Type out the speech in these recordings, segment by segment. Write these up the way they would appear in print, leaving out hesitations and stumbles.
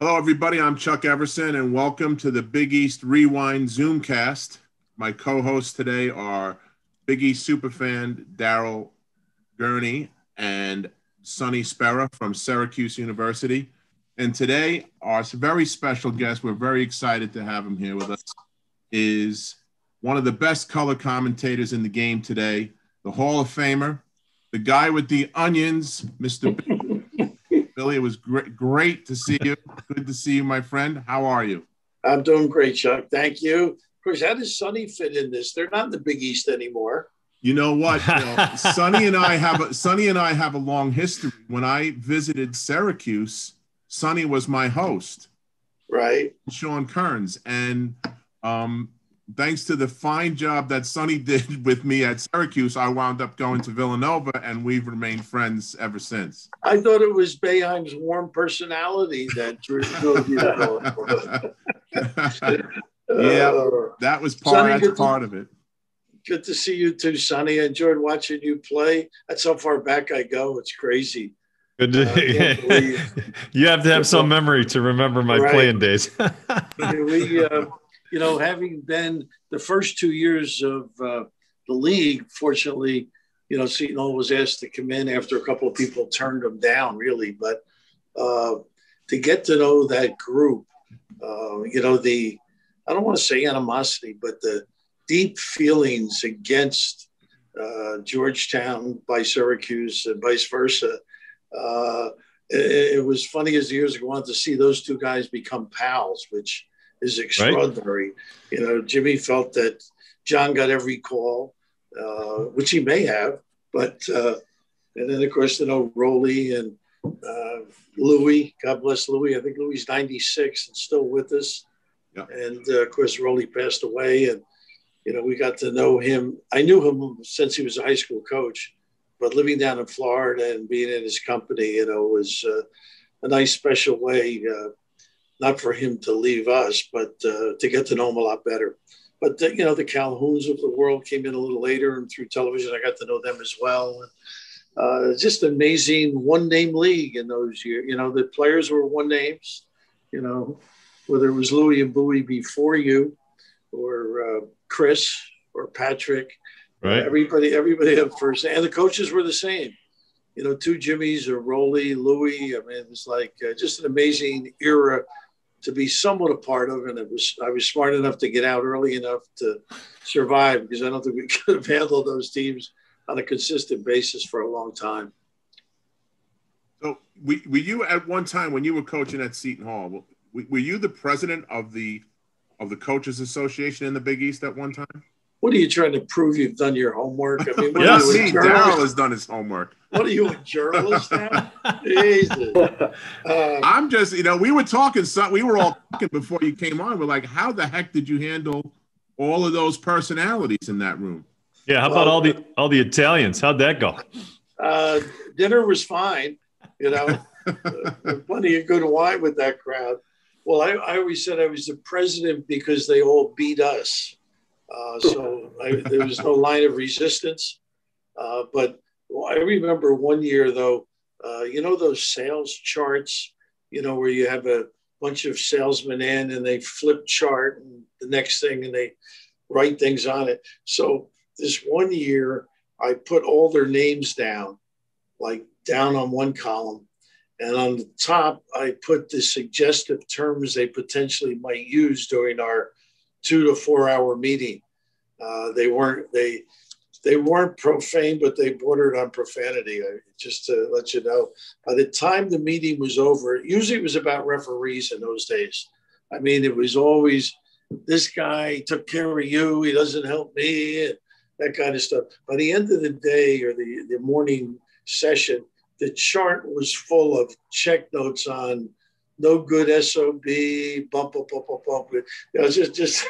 Hello, everybody. I'm Chuck Everson, and welcome to the Big East Rewind Zoomcast. My co-hosts today are Big East superfan Daryl Gurney and Sonny Spera from Syracuse University. And today, our very special guest, we're very excited to have him here with us, is one of the best color commentators in the game today, the Hall of Famer, the guy with the onions, Mr. Billy. It was great to see you. Good to see you, my friend. How are you? I'm doing great, Chuck. Thank you. Of course, how does Sonny fit in this? They're not in the Big East anymore. You know what? Sonny and I have a long history. When I visited Syracuse, Sonny was my host, right? Sean Kearns, and thanks to the fine job that Sonny did with me at Syracuse, I wound up going to Villanova, and we've remained friends ever since. I thought it was Boeheim's warm personality that drove you to Villanova. Yeah, that was part of it. Good to see you too, Sonny. I enjoyed watching you play. That's how far back I go. It's crazy. Good to, you have to have some memory to remember my playing days. Having been the first 2 years of the league, fortunately, Seton Hall was asked to come in after a couple of people turned them down, really. But to get to know that group, I don't want to say animosity, but the deep feelings against Georgetown by Syracuse and vice versa. It was funny as the years go on to see those two guys become pals, which is extraordinary. Right. Jimmy felt that John got every call, which he may have, but and then of course Rolly and Louis, God bless Louis. I think Louis 96 and still with us. Yeah. And of course Rolly passed away, and we got to know him. I knew him since he was a high school coach, but living down in Florida and being in his company, was a nice special way. Not for him to leave us, but to get to know him a lot better. But, the Calhouns of the world came in a little later, and through television, I got to know them as well. And, just amazing one-name league in those years. The players were one names, whether it was Louis and Bowie before you or Chris or Patrick. Right. Everybody had first. And the coaches were the same. Two Jimmys or Rolly, Louis. I mean, it was like just an amazing era to be somewhat a part of, and I was smart enough to get out early enough to survive, because I don't think we could have handled those teams on a consistent basis for a long time. So, were you at one time when you were coaching at Seton Hall? Were you the president of the Coaches Association in the Big East at one time? What are you trying to prove? You've done your homework? I mean, yes, Daryl has done his homework. What are you, a journalist now? Jesus. I'm just, we were talking, we were all talking before you came on. We're like, how the heck did you handle all of those personalities in that room? Yeah, how about all the Italians? How'd that go? Dinner was fine, plenty of good wine with that crowd. Well, I always said I was the president because they all beat us. So there was no line of resistance. But I remember one year, though, those sales charts, where you have a bunch of salesmen in and they flip chart and the next thing and they write things on it. So this one year, I put all their names down, like down on one column. And on the top, I put the suggestive terms they potentially might use during our 2 to 4 hour meeting. They weren't profane, but they bordered on profanity. Just to let you know, by the time the meeting was over, usually it was about referees in those days. I mean, it was always, this guy took care of you, he doesn't help me, and that kind of stuff. By the end of the day or the morning session, the chart was full of check notes on no good SOB, bump. Just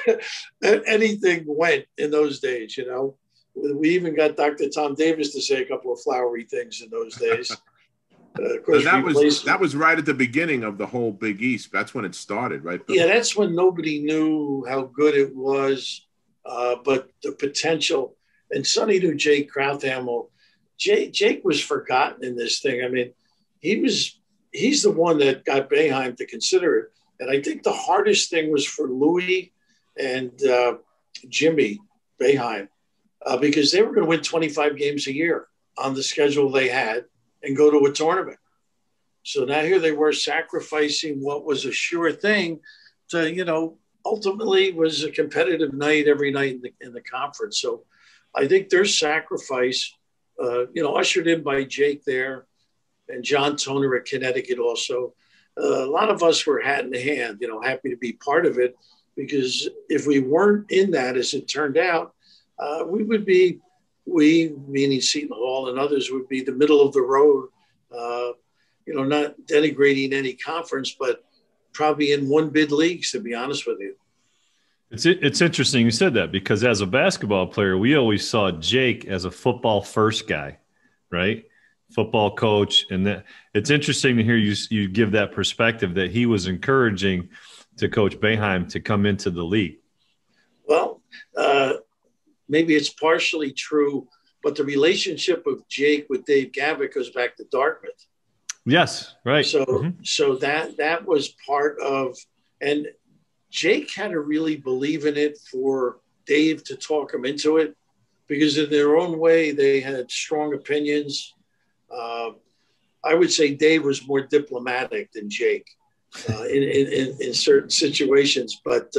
anything went in those days, We even got Dr. Tom Davis to say a couple of flowery things in those days. Of course, that was right at the beginning of the whole Big East. That's when it started, right? Yeah, that's when nobody knew how good it was, but the potential. And Sonny knew Jake Krauthamel. Jake was forgotten in this thing. I mean, he was he's the one that got Boeheim to consider it. And I think the hardest thing was for Louis and Jimmy Boeheim, because they were going to win 25 games a year on the schedule they had and go to a tournament. So now here they were sacrificing what was a sure thing to, you know, ultimately was a competitive night every night in the conference. So I think their sacrifice, you know, ushered in by Jake there and John Toner at Connecticut also. A lot of us were hat in hand, you know, happy to be part of it, because if we weren't in that, as it turned out, we would be, meaning Seton Hall and others, would be the middle of the road, you know, not denigrating any conference, but probably in one bid leagues, to be honest with you. It's interesting you said that, because as a basketball player, we always saw Jake as a football first guy, right? Football coach. And that it's interesting to hear you give that perspective that he was encouraging to Coach Boeheim to come into the league. Well, maybe it's partially true, but the relationship of Jake with Dave Gavitt goes back to Dartmouth. Yes, right. So, so that was part of, and Jake had to really believe in it for Dave to talk him into it, because in their own way, they had strong opinions. I would say Dave was more diplomatic than Jake in certain situations. But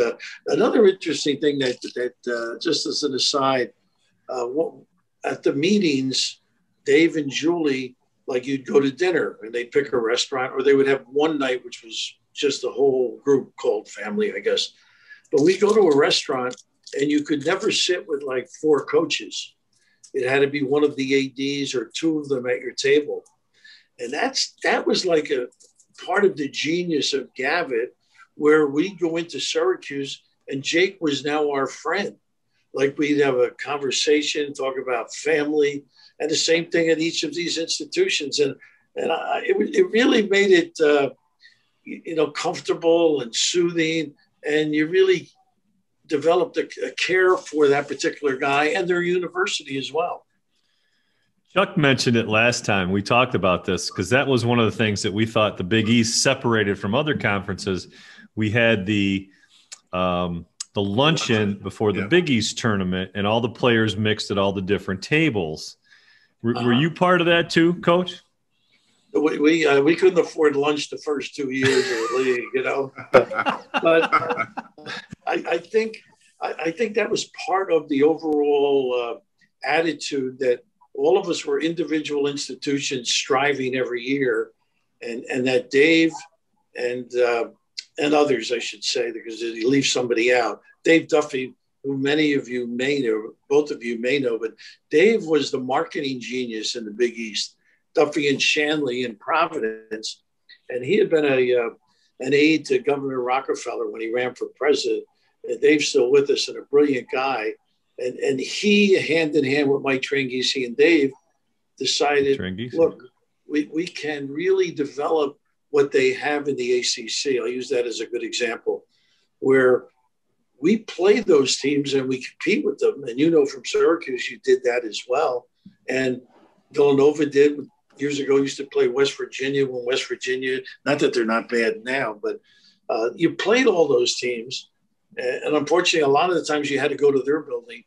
another interesting thing that just as an aside, at the meetings, Dave and Julie, like you'd go to dinner and they'd pick a restaurant, or they would have one night, which was just a whole group called family, I guess. But we go to a restaurant and you could never sit with like 4 coaches. It had to be one of the ADs or 2 of them at your table. And that was like a part of the genius of Gavitt, where we go into Syracuse and Jake was now our friend. Like we'd have a conversation, talk about family, and the same thing at each of these institutions. And it really made it, you know, comfortable and soothing. And you really developed a care for that particular guy and their university as well. Chuck mentioned it last time we talked about this, because that was one of the things that we thought the Big East separated from other conferences. We had the luncheon before the Big East tournament, and all the players mixed at all the different tables. Were you part of that too, Coach? We couldn't afford lunch the first 2 years of the league, you know. But I think that was part of the overall attitude, that all of us were individual institutions striving every year, and that Dave and others, I should say, because you leave somebody out, Dave Duffy, who many of you may know, both of you may know, but Dave was the marketing genius in the Big East. Duffy and Shanley in Providence, and he had been an aide to Governor Rockefeller when he ran for president. And Dave's still with us, and a brilliant guy. And he, hand in hand with Mike Tranghese and Dave, decided, look, we can really develop what they have in the ACC. I'll use that as a good example, where we play those teams and we compete with them. And you know, from Syracuse, you did that as well. And Villanova did years ago, used to play West Virginia when West Virginia, not that they're not bad now, but you played all those teams. And unfortunately, a lot of the times you had to go to their building.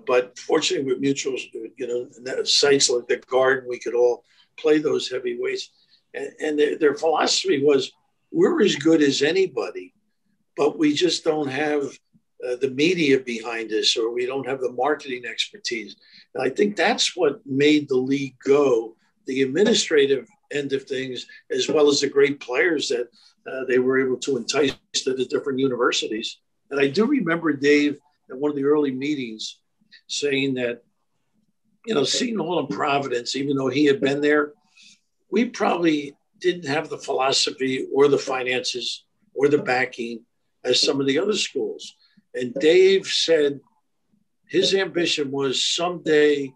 But fortunately, with mutuals, you know, sites like the Garden, we could all play those heavyweights. And their philosophy was, we're as good as anybody, but we just don't have the media behind us, or we don't have the marketing expertise. And I think that's what made the league go, the administrative end of things, as well as the great players that they were able to entice to the different universities. And I do remember Dave at one of the early meetings saying that, you know, Seton Hall and Providence, even though he had been there, we probably didn't have the philosophy or the finances or the backing as some of the other schools. And Dave said his ambition was someday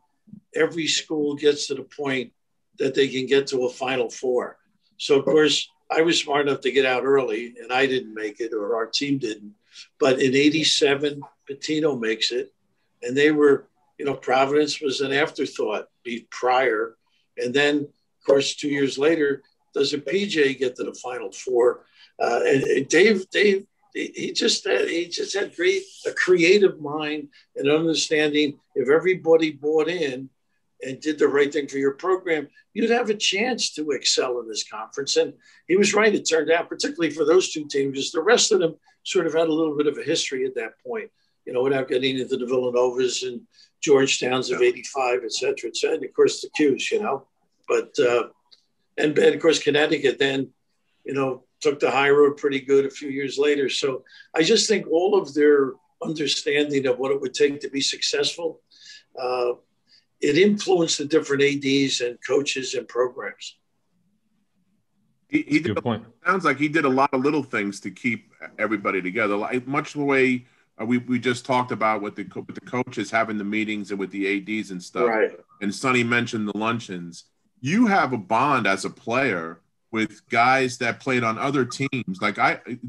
every school gets to the point that they can get to a Final Four. So, of course, I was smart enough to get out early, and I didn't make it, or our team didn't. But in '87, Pitino makes it. And they were, you know, Providence was an afterthought prior. And then, of course, 2 years later, doesn't PJ get to the Final Four? And Dave, he just had a creative mind and understanding. If everybody bought in and did the right thing for your program, you'd have a chance to excel in this conference. And he was right. It turned out, particularly for those two teams, because the rest of them sort of had a little bit of a history at that point, without getting into the Villanovas and Georgetowns of '85, et cetera, and of course the Qs, but and of course Connecticut then, took the high road pretty good a few years later. So I just think all of their understanding of what it would take to be successful, it influenced the different ADs and coaches and programs. He did, good point. Sounds like he did a lot of little things to keep everybody together, like much the way we just talked about with the coaches having the meetings and with the ADs and stuff. Right. And Sonny mentioned the luncheons. You have a bond as a player with guys that played on other teams. Like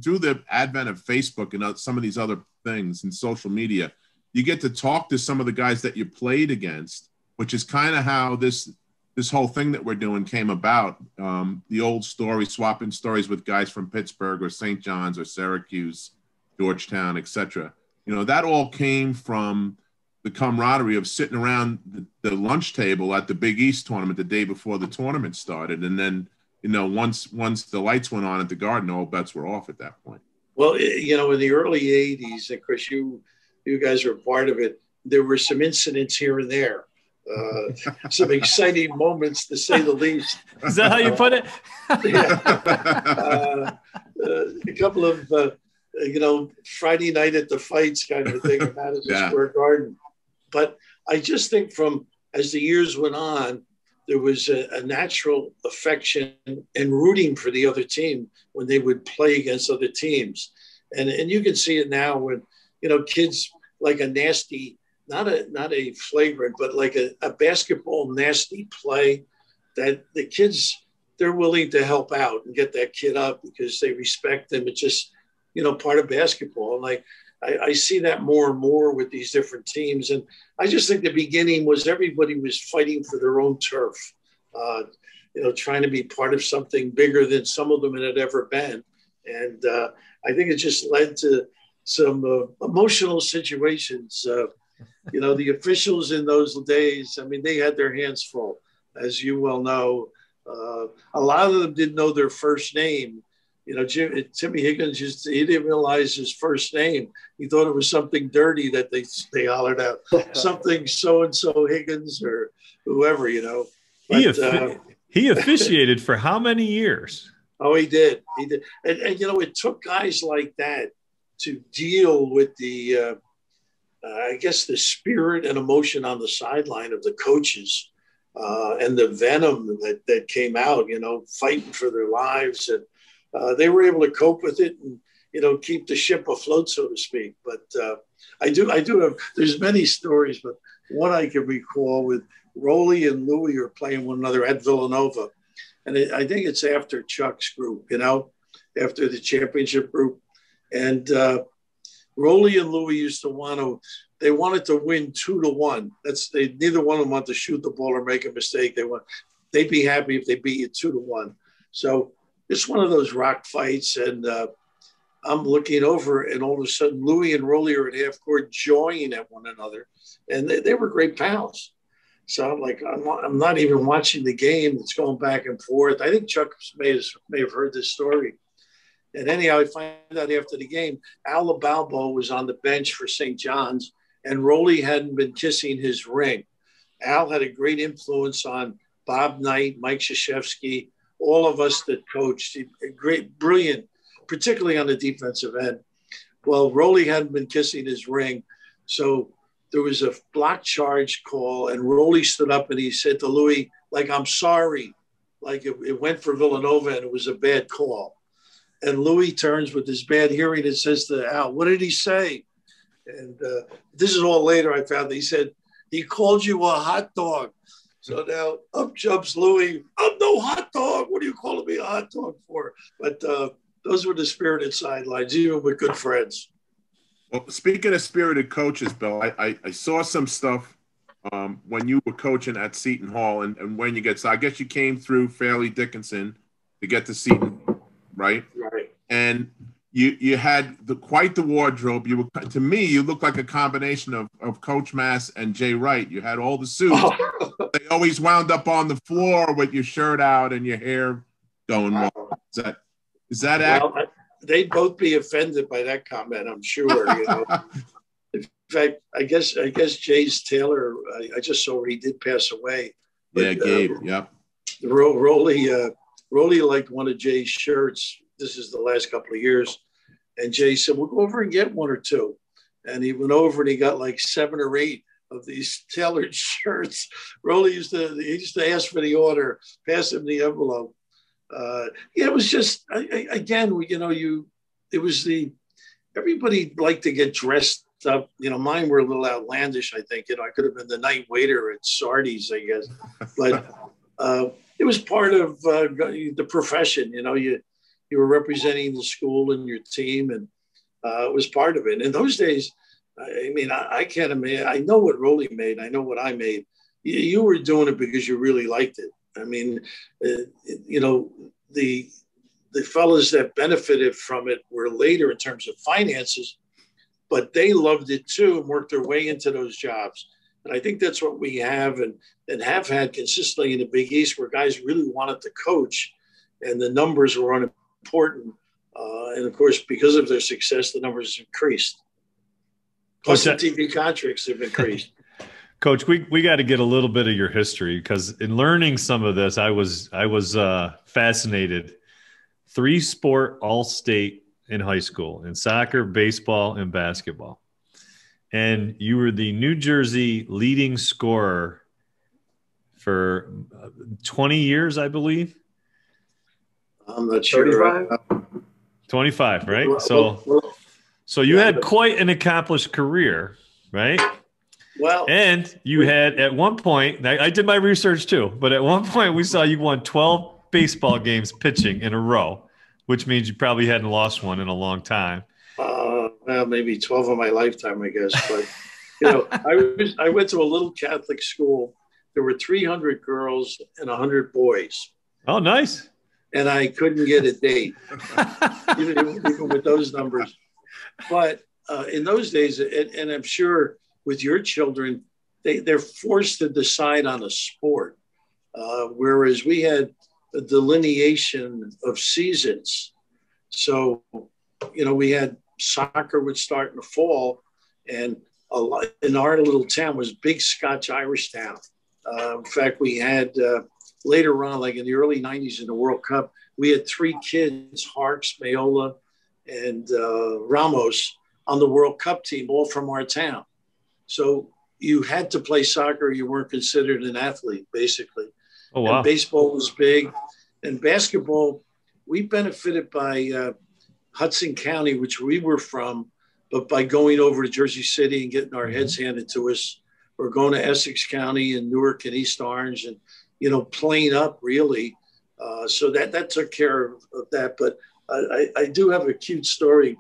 through the advent of Facebook and some of these other things and social media, you get to talk to some of the guys that you played against, which is kind of how this whole thing that we're doing came about. The old story, swapping stories with guys from Pittsburgh or St. John's or Syracuse, Georgetown, etc. That all came from the camaraderie of sitting around the lunch table at the Big East tournament the day before the tournament started. And then, once the lights went on at the Garden, all bets were off at that point. Well, in the early 80s, of course, you guys were part of it. There were some incidents here and there. Some exciting moments, to say the least. Is that how you put it? Yeah. A couple of, Friday night at the fights kind of thing at Madison Square Garden. But I just think as the years went on, there was a natural affection and rooting for the other team when they would play against other teams. And you can see it now when, kids like a nasty, not a flagrant, but like a basketball nasty play, that the kids, they're willing to help out and get that kid up because they respect them. It's just, part of basketball. And like, I see that more and more with these different teams. And I just think the beginning was everybody was fighting for their own turf, trying to be part of something bigger than some of them had ever been. And I think it just led to some emotional situations. The officials in those days, I mean, they had their hands full, as you well know. A lot of them didn't know their first name. Timmy Higgins he didn't realize his first name. He thought it was something dirty that they hollered out, something so-and-so Higgins or whoever, But, he officiated for how many years? Oh, he did. He did. And it took guys like that to deal with the, I guess, the spirit and emotion on the sideline of the coaches and the venom that came out, fighting for their lives. And they were able to cope with it and, keep the ship afloat, so to speak. But I do have, there's many stories, but one I can recall with Rolly and Louie are playing one another at Villanova. And I think it's after Chuck's group, after the championship group. And Rolly and Louie used to wanted to win 2-1. Neither one of them wanted to shoot the ball or make a mistake. They'd be happy if they beat you 2-1. So it's one of those rock fights. And I'm looking over, and all of a sudden, Louie and Rolly are at half court jawing at one another. And they were great pals. So I'm like, I'm not even watching the game. It's going back and forth. I think Chuck may have heard this story. And anyhow, I find out after the game, Al Balbo was on the bench for St. John's, and Rolly hadn't been kissing his ring. Al had a great influence on Bob Knight, Mike Krzyzewski, all of us that coached. Great, brilliant, particularly on the defensive end. Well, Rolly hadn't been kissing his ring, so there was a block charge call, and Rolly stood up and he said to Louie, like, I'm sorry. Like it went for Villanova and it was a bad call. And Louie turns with his bad hearing and says to Al, what did he say? And this is all later I found that he said, he called you a hot dog. So now up jumps Louie. I'm no hot dog. What are you calling me a hot dog for? But those were the spirited sidelines, even with good friends. Well, speaking of spirited coaches, Bill, I saw some stuff when you were coaching at Seton Hall and when you I guess you came through Fairleigh Dickinson to get to Seton, right? Right. And you had quite the wardrobe. You were, to me, you looked like a combination of Coach Mass and Jay Wright. You had all the suits. Oh. They always wound up on the floor with your shirt out and your hair going Wow. wild. Is that accurate? Well, they'd both be offended by that comment, I'm sure. You know, in fact, I guess Jay's tailor. I just saw he did pass away. But, yeah, Gabe. Yep. Rolly liked one of Jay's shirts. This is the last couple of years, and Jay said, "We'll go over and get one or two." And he went over and he got like 7 or 8 of these tailored shirts. Rolly used to ask for the order, pass him the envelope. Yeah, it was just everybody liked to get dressed up. You know, mine were a little outlandish. I think I could have been the night waiter at Sardi's, I guess, but it was part of the profession. You know, you were representing the school and your team, and it was part of it. In those days, I mean, I can't imagine. I know what Rolly made. I know what I made. You were doing it because you really liked it. I mean, you know, the fellas that benefited from it were later in terms of finances, but they loved it too and worked their way into those jobs. And I think that's what we have and have had consistently in the Big East, where guys really wanted to coach, and the numbers were unimportant. And of course, because of their success, the numbers increased. Plus, the TV contracts have increased. Coach, we got to get a little bit of your history, because in learning some of this, I was fascinated. 3-sport all-state in high school, in soccer, baseball, and basketball. And you were the New Jersey leading scorer for 20 years, I believe. I'm not sure. 25, right? So you had quite an accomplished career, right? Well, and you had at one point, I did my research too, but at one point we saw you won 12 baseball games pitching in a row, which means you probably hadn't lost one in a long time. Well, maybe 12 in my lifetime, I guess. But, you know, I went to a little Catholic school. There were 300 girls and 100 boys. Oh, nice. And I couldn't get a date, even with those numbers. But in those days, and I'm sure with your children, they're forced to decide on a sport, whereas we had a delineation of seasons. So, you know, we had soccer would start in the fall, and a lot in our little town was big Scotch-Irish town. In fact, we had later on, like in the early 90s in the World Cup, we had 3 kids, Harks, Mayola, and Ramos, on the World Cup team, all from our town. So you had to play soccer. You weren't considered an athlete, basically. Oh, wow. And baseball was big. And basketball, we benefited by Hudson County, which we were from, but by going over to Jersey City and getting our heads handed to us, or going to Essex County and Newark and East Orange and, you know, playing up really. So that took care of that. But I do have a cute story.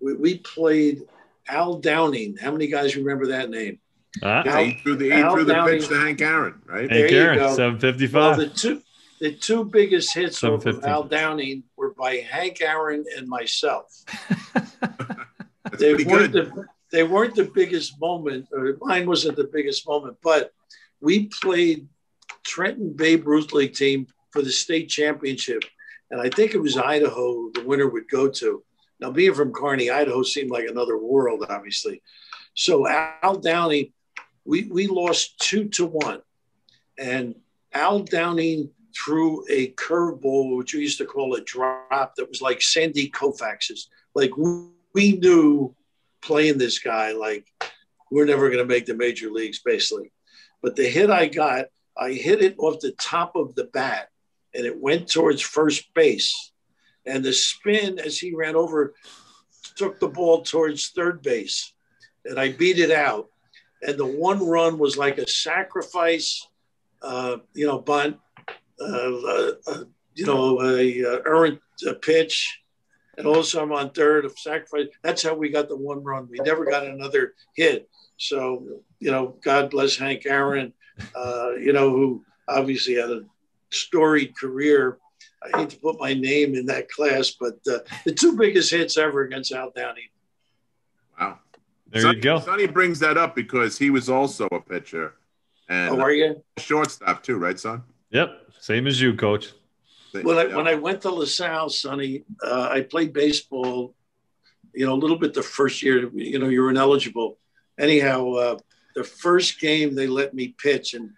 We played Al Downing. How many guys remember that name? He threw the pitch to Hank Aaron, right? Hank Aaron, 755. Well, the two biggest hits of Al Downing were by Hank Aaron and myself. They weren't the biggest moment, or mine wasn't the biggest moment, but we played Trenton Babe Ruth League team for the state championship. And I think it was Idaho the winner would go to. Now, being from Kearney, Idaho seemed like another world, obviously. So Al Downing, we lost 2-1. And Al Downing threw a curveball, which we used to call a drop, that was like Sandy Koufax's. Like, we knew playing this guy, like, we're never going to make the major leagues, basically. But the hit I got, I hit it off the top of the bat, and it went towards first base. And the spin as he ran over took the ball towards third base. And I beat it out. And the one run was like a sacrifice, bunt, errant pitch. And also I'm on third of sacrifice. That's how we got the one run. We never got another hit. So, God bless Hank Aaron, who obviously had a storied career. I hate to put my name in that class, but the two biggest hits ever against Al Downey. Wow. There you go. Sonny brings that up because he was also a pitcher. And are you? Shortstop too, right, son? Yep. Same as you, coach. When I went to LaSalle, Sonny, I played baseball, a little bit the first year, you were ineligible. Anyhow, the first game they let me pitch, and,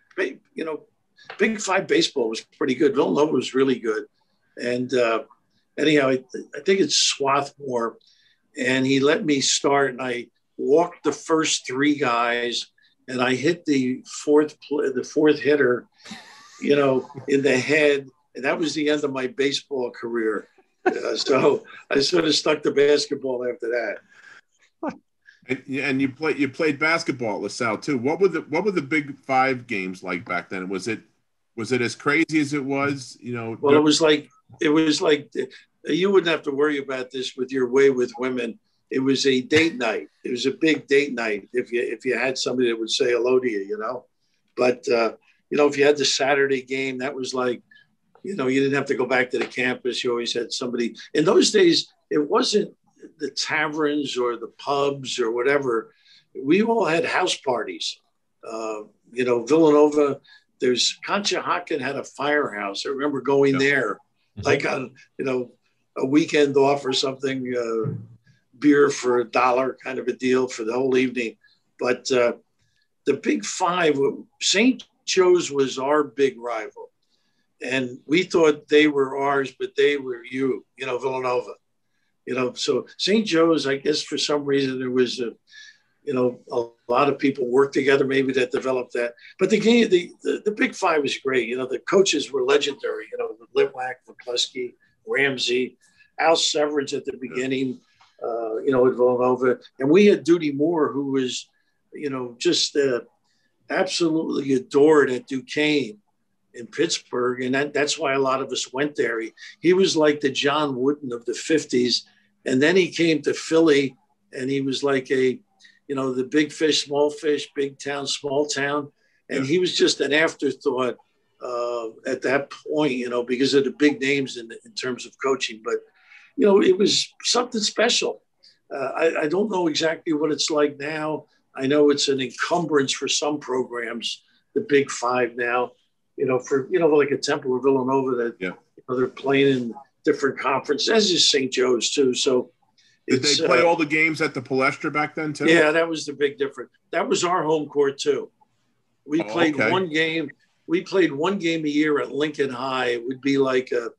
Big Five baseball was pretty good. Villanova was really good. And anyhow, I think it's Swarthmore, and he let me start, and I walked the first three guys, and I hit the fourth hitter, in the head. And that was the end of my baseball career. So I sort of stuck to basketball after that. And you played basketball at LaSalle too. What were the Big Five games like back then? Was it as crazy as it was? Well, it was like you wouldn't have to worry about this with your way with women. It was a date night. It was a big date night if you had somebody that would say hello to you, But if you had the Saturday game, that was like, you didn't have to go back to the campus. You always had somebody. In those days, it wasn't the taverns or the pubs or whatever. We all had house parties. Villanova, there's Conshohocken had a firehouse. I remember going there, like on, a weekend off or something, beer for $1 kind of a deal for the whole evening. But the Big Five, St. Joe's was our big rival. And we thought they were ours, but they were Villanova. So St. Joe's, I guess for some reason there was a lot of people worked together maybe that developed that. But the game, the Big Five was great. The coaches were legendary. Litwack, McCluskey, Ramsey, Al Severance at the beginning. At Villanova, and we had Duty Moore, who was, just absolutely adored at Duquesne in Pittsburgh, and that's why a lot of us went there. He was like the John Wooden of the 50s, and then he came to Philly, and he was like the big fish, small fish, big town, small town, and he was just an afterthought at that point, because of the big names in terms of coaching. But it was something special. I don't know exactly what it's like now. I know it's an encumbrance for some programs, the Big Five now. For like a Temple or Villanova that they're playing in different conferences, as is St. Joe's too. So did they play all the games at the Palestra back then too? Yeah, that was the big difference. That was our home court too. We played one game. We played one game a year at Lincoln High. It would be like a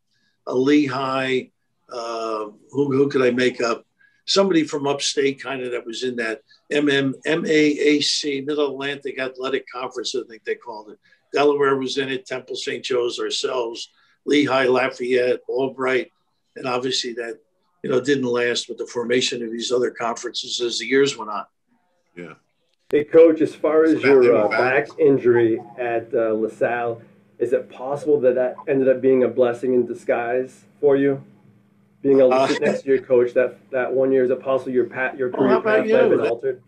Lehigh. Who could I make up? Somebody from upstate, kind of that was in that MAAC, Mid Atlantic Athletic Conference, I think they called it. Delaware was in it, Temple, St. Joe's, ourselves, Lehigh, Lafayette, Albright, and obviously that didn't last with the formation of these other conferences as the years went on. Yeah. Hey, Coach, as far as your back injury at LaSalle, is it possible that ended up being a blessing in disguise for you? Being able to sit next to your coach that 1 year, is it possible your career path might have been altered?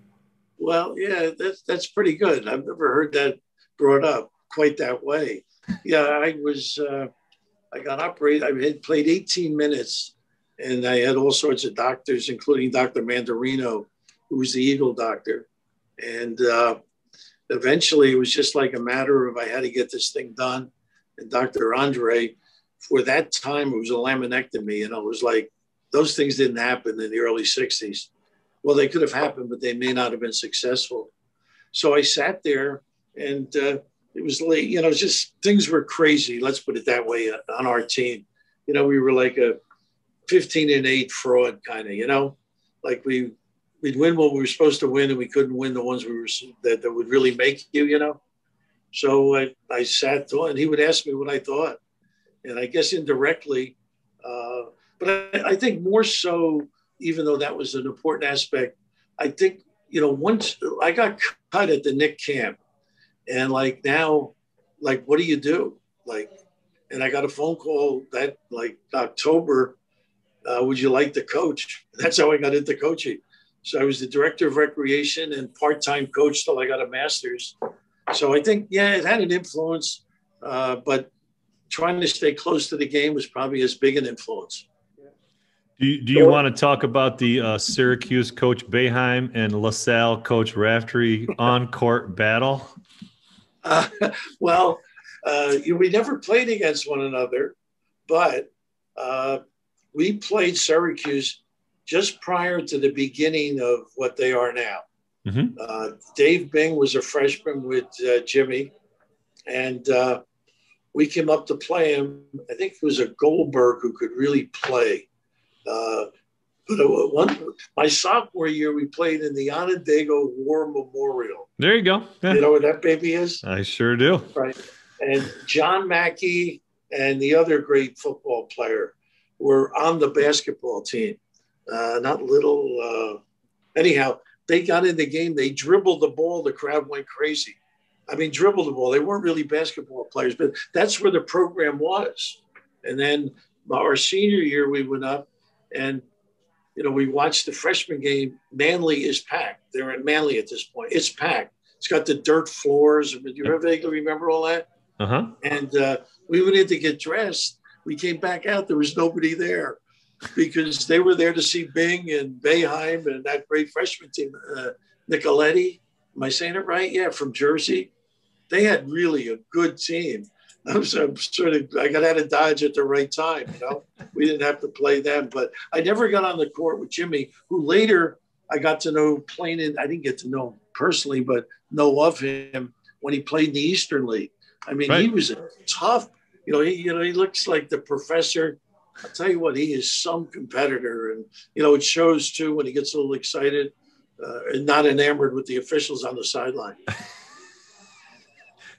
Well, yeah, that's pretty good. I've never heard that brought up quite that way. Yeah, I got operated. I had played 18 minutes, and I had all sorts of doctors, including Dr. Mandarino, who was the Eagle doctor. And eventually it was just like a matter of I had to get this thing done. And Dr. Andre, for that time, it was a laminectomy. It was like those things didn't happen in the early 60s. Well, they could have happened, but they may not have been successful. So I sat there, and it was late. Just things were crazy. Let's put it that way on our team. We were like a 15-8 fraud kind of. Like we'd win what we were supposed to win, and we couldn't win the ones that would really make you. So I sat there, and he would ask me what I thought, and I guess indirectly, but I think more so, even though that was an important aspect, I think once I got cut at the Nick camp. And now, what do you do? And I got a phone call that October, would you like to coach? That's how I got into coaching. So I was the director of recreation and part-time coach till I got a master's. So I think, it had an influence. But trying to stay close to the game was probably as big an influence. Do you want to talk about the Syracuse coach Boeheim and LaSalle coach Raftery on-court battle? Well, we never played against one another, but we played Syracuse just prior to the beginning of what they are now. Mm-hmm. Dave Bing was a freshman with Jimmy, and we came up to play him. I think it was a Goldberg who could really play. But my sophomore year, we played in the Onondaga War Memorial. There you go. Yeah. You know where that baby is? I sure do. Right. And John Mackey and the other great football player were on the basketball team. Not little. Anyhow, they got in the game. They dribbled the ball. The crowd went crazy. I mean, dribbled the ball. They weren't really basketball players, but that's where the program was. And then our senior year, we went up and, we watched the freshman game. Manly is packed. They're at Manly at this point. It's packed. It's got the dirt floors. Do you ever vaguely remember all that? Uh-huh. And we went in to get dressed. We came back out. There was nobody there because they were there to see Bing and Boeheim and that great freshman team, Nicoletti. Am I saying it right? Yeah, from Jersey. They had really a good team. I got out of Dodge at the right time. We didn't have to play them, but I never got on the court with Jimmy, who later I got to know playing in. I didn't get to know him personally, but know of him when he played in the Eastern League. I mean, He was a tough. He looks like the professor. I'll tell you what, he is some competitor, and it shows too when he gets a little excited and not enamored with the officials on the sideline.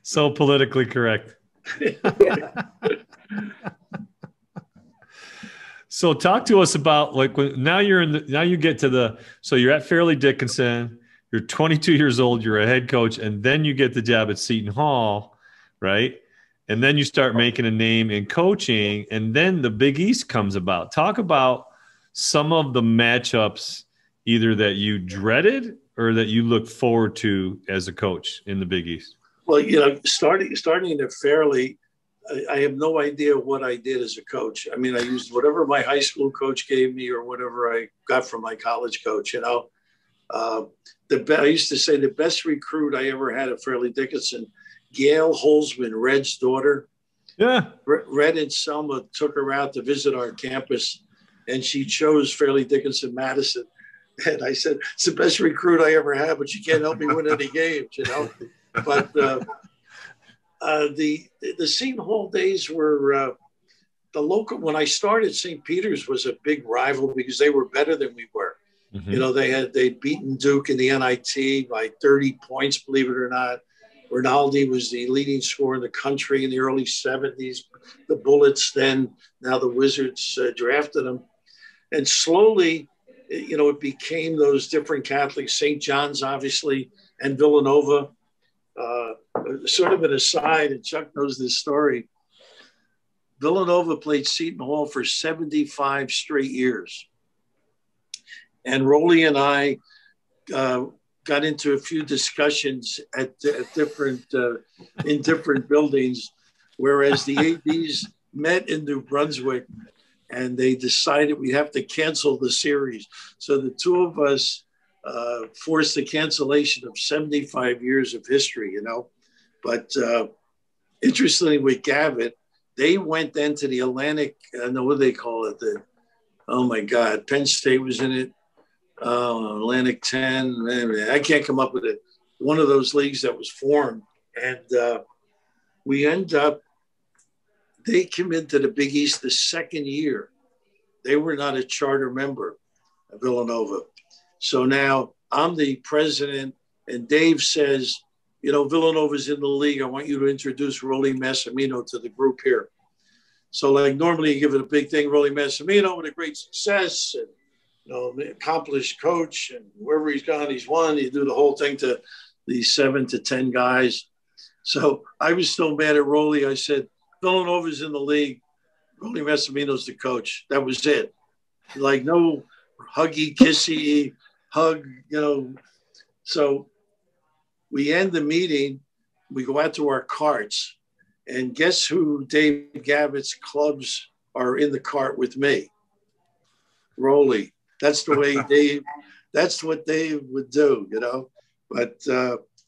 So politically correct. So talk to us about now you get to so you're at Fairleigh Dickinson, you're 22 years old, you're a head coach, and then you get the job at Seton Hall, right? And then you start making a name in coaching, and then the Big East comes about. Talk about some of the matchups either that you dreaded or that you look forward to as a coach in the Big East. Well, starting at Fairleigh, I have no idea what I did as a coach. I mean, I used whatever my high school coach gave me or whatever I got from my college coach. I used to say the best recruit I ever had at Fairleigh Dickinson, Gail Holzman, Red's daughter. Yeah. Red and Selma took her out to visit our campus, and she chose Fairleigh Dickinson Madison. And I said, it's the best recruit I ever had, but you can't help me win any games, But the Seton Hall days were the local. When I started, St. Peter's was a big rival because they were better than we were. Mm-hmm. They'd beaten Duke in the NIT by 30 points, believe it or not. Rinaldi was the leading scorer in the country in the early 70s. The Bullets, now the Wizards drafted him, and slowly, it became those different Catholics. St. John's, obviously, and Villanova. Sort of an aside, and Chuck knows this story. Villanova played Seton Hall for 75 straight years. And Rolly and I got into a few discussions at different in different buildings, whereas the ADs met in New Brunswick and they decided we have to cancel the series. So the two of us forced the cancellation of 75 years of history, But interestingly, with Gavitt, they went then to the Atlantic, I know what they call it. Oh my God, Penn State was in it. Atlantic 10. I can't come up with it. One of those leagues that was formed. And we end up, they came into the Big East the second year. They were not a charter member of Villanova. So now I'm the president, and Dave says, Villanova's in the league. I want you to introduce Rolly Massimino to the group here. So normally you give it a big thing, Rolly Massimino with a great success and, accomplished coach, and wherever he's gone, he's won. You do the whole thing to these 7 to 10 guys. So I was still mad at Rolly. I said, Villanova's in the league. Rolly Massimino's the coach. That was it. No huggy, kissy, hug, So we end the meeting. We go out to our carts, And guess who Dave Gavitt's clubs are in the cart with me? Rolly. That's the way that's what Dave would do, you know. But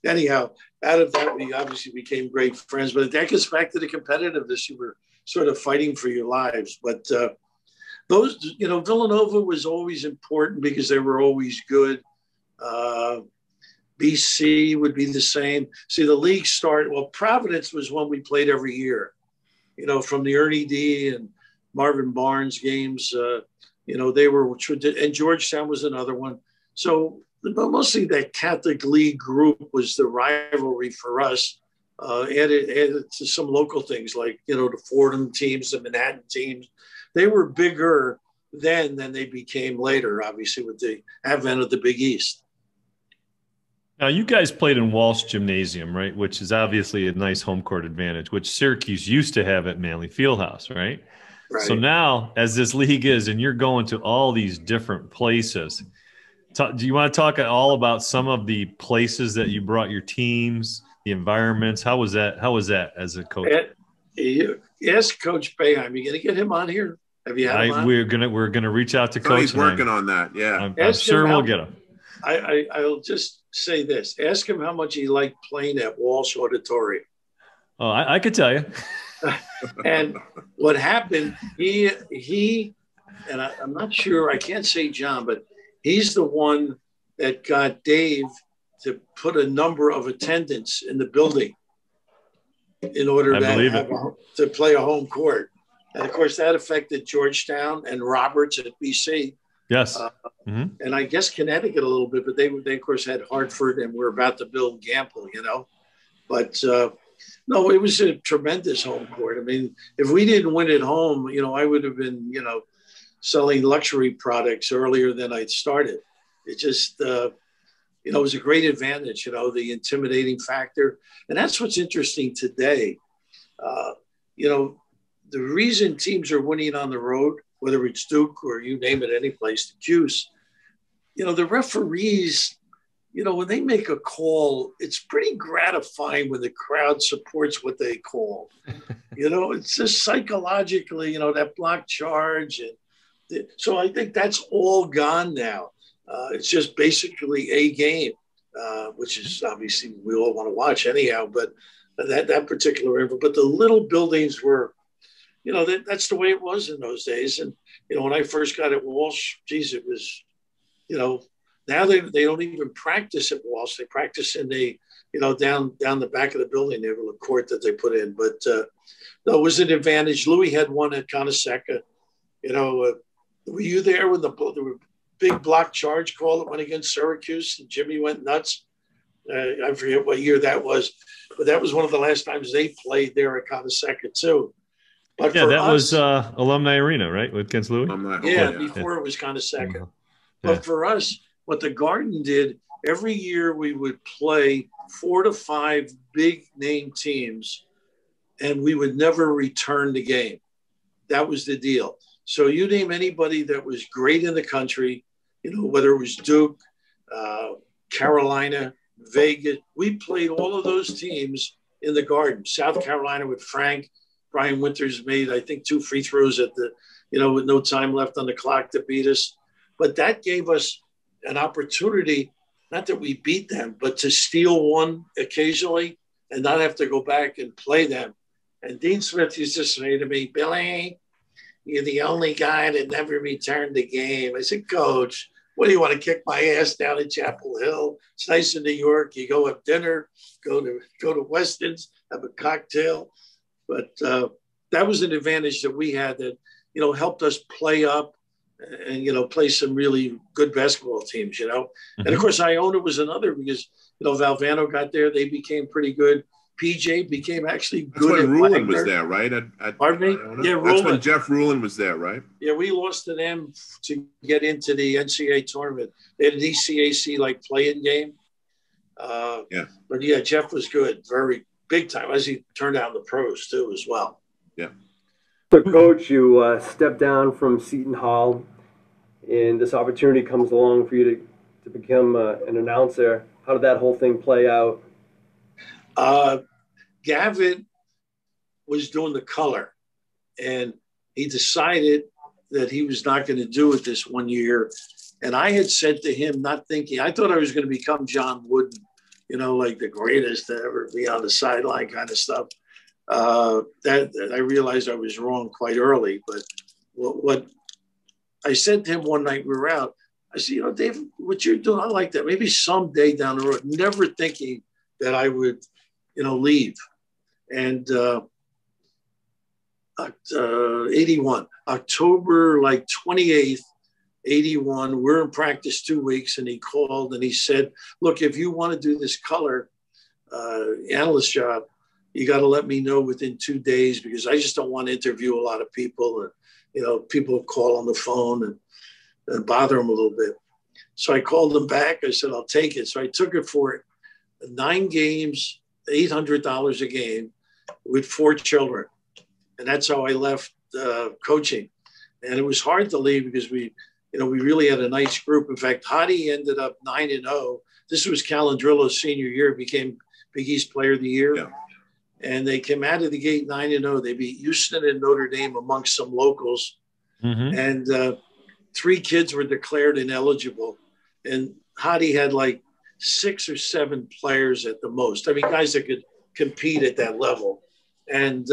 anyhow, out of that, we obviously became great friends. But that gets back to the competitiveness. You were sort of fighting for your lives. But those, you know, Villanova was always important because they were always good. BC would be the same. See, the league started, well, Providence was one we played every year, you know, from the Ernie D and Marvin Barnes games. You know, they were, and Georgetown was another one. So mostly that Catholic League group was the rivalry for us. Added to some local things like, you know, the Fordham teams, the Manhattan teams. They were bigger then than they became later, obviously, with the advent of the Big East. Now, you guys played in Walsh Gymnasium, right, which is obviously a nice home court advantage, which Syracuse used to have at Manley Fieldhouse, right? Right. So now, as this league is, and you're going to all these different places, do you want to talk at all about some of the places that you brought your teams, the environments? How was that? How was that as a coach? Ask Coach Boeheim. You going to get him on here? Have you had him on? We're gonna reach out to Coach. He's working on that. Yeah, I'm sure we'll get him. I'll just say this. Ask him how much he liked playing at Walsh Auditorium. Oh, I could tell you. And what happened, he and I'm not sure, I can't say John, but he's the one that got Dave to put a number of attendants in the building in order to play a home court. And of course, that affected Georgetown and Roberts at BC. Yes. And I guess Connecticut a little bit, but they of course had Hartford, and we're about to build Gamble, you know. But no, it was a tremendous home court. I mean, if we didn't win at home, you know, I would have been, you know, selling luxury products earlier than I'd started. It just, you know, it was a great advantage, you know, the intimidating factor. And that's what's interesting today. You know, the reason teams are winning on the road, whether it's Duke or you name it, any place, the Cuse, you know, the referees, you know, when they make a call, it's pretty gratifying when the crowd supports what they call. You know, it's just psychologically, you know, that block charge. And so I think that's all gone now. It's just basically a game, which is obviously we all want to watch anyhow, but that particular, but the little buildings were, you know, that's the way it was in those days. And, you know, when I first got at Walsh, geez, it was, you know, now they don't even practice at Walsh. They practice in the, you know, down the back of the building. They have a court that they put in. But no, it was an advantage. Louis had one at Coneseca. You know, were you there when the big block charge call that went against Syracuse and Jimmy went nuts? I forget what year that was, but that was one of the last times they played there at Coneseca too. But yeah, that was Alumni Arena, right, with against Louis? Yeah, before it was Coneseca. But for us, what the Garden did, every year we would play 4 to 5 big name teams, and we would never return the game. That was the deal. So you name anybody that was great in the country, you know, whether it was Duke, Carolina, Vegas, we played all of those teams in the Garden. South Carolina with Frank. Brian Winters made, I think, 2 free throws at the, you know, with no time left on the clock to beat us. But that gave us an opportunity, not that we beat them, but to steal one occasionally and not have to go back and play them. And Dean Smith used to say to me, Billy, you're the only guy that never returned the game. I said, Coach, what do you want to kick my ass down at Chapel Hill? It's nice in New York. You go have dinner, go to Weston's, have a cocktail. But that was an advantage that we had that, you know, helped us play up and, you know, play some really good basketball teams, you know. Mm-hmm. And, of course, Iona was another because, you know, Valvano got there. They became pretty good. PJ became actually good. That's when Rulin was there, right? Pardon me? Iona? Yeah, Rulin. That's when Jeff Rulin was there, right? Yeah, we lost to them to get into the NCAA tournament. They had an ECAC, like, play-in game. Yeah. But, yeah, Jeff was good, very big time, as he turned out in the pros, too, as well. Yeah. So, Coach, you stepped down from Seton Hall, and this opportunity comes along for you to become an announcer. How did that whole thing play out? Gavin was doing the color, and he decided that he was not going to do it this one year. And I had said to him, not thinking, I thought I was going to become John Wooden, like the greatest to ever be on the sideline kind of stuff. That I realized I was wrong quite early. But what I said to him one night we were out, I said, Dave, what you're doing, I like that. Maybe someday down the road, never thinking that I would, leave. And 81, October 28th, 81, we're in practice 2 weeks, and he called and he said, look, if you want to do this color analyst job, you got to let me know within 2 days, because I just don't want to interview a lot of people. And, people call on the phone and bother them a little bit. So I called him back. I said, I'll take it. So I took it for 9 games, $800 a game with 4 children. And that's how I left coaching. And it was hard to leave because we really had a nice group. In fact, Hottie ended up 9-0. This was Calandrillo's senior year, became Big East Player of the Year. Yeah. And they came out of the gate 9-0. They beat Houston and Notre Dame amongst some locals. Mm-hmm. And 3 kids were declared ineligible. And Hottie had 6 or 7 players at the most. I mean, guys that could compete at that level. And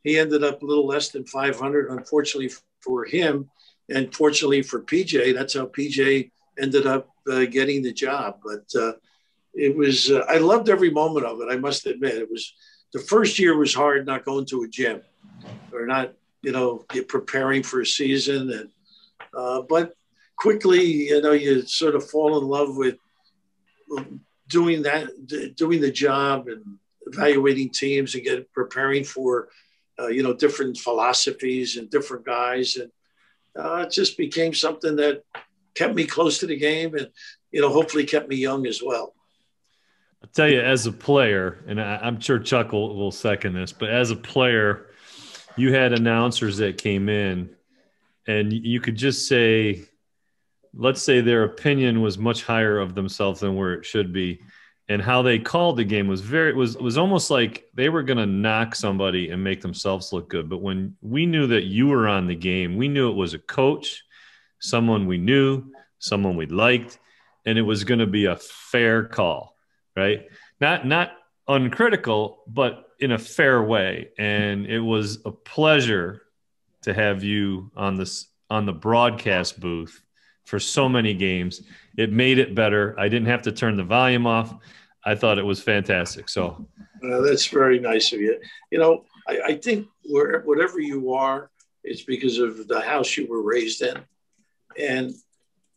he ended up a little less than 500, unfortunately for him. And fortunately for PJ, that's how PJ ended up getting the job. But it was, I loved every moment of it, I must admit. It was, the first year was hard not going to a gym or not, preparing for a season. And but quickly, you sort of fall in love with doing the job and evaluating teams and preparing for, different philosophies and different guys. And it just became something that kept me close to the game and, hopefully kept me young as well. I'll tell you, as a player, and I'm sure Chuck will second this, but as a player, you had announcers that came in and you could just say, let's say their opinion was much higher of themselves than where it should be. And how they called the game was almost like they were going to knock somebody and make themselves look good. But when we knew that you were on the game, we knew it was a coach, someone we knew, someone we liked, and it was going to be a fair call, right? Not uncritical, but in a fair way. And it was a pleasure to have you on the broadcast booth for so many games. It made it better. I didn't have to turn the volume off. I thought it was fantastic. So that's very nice of you. I think whatever you are, it's because of the house you were raised in. And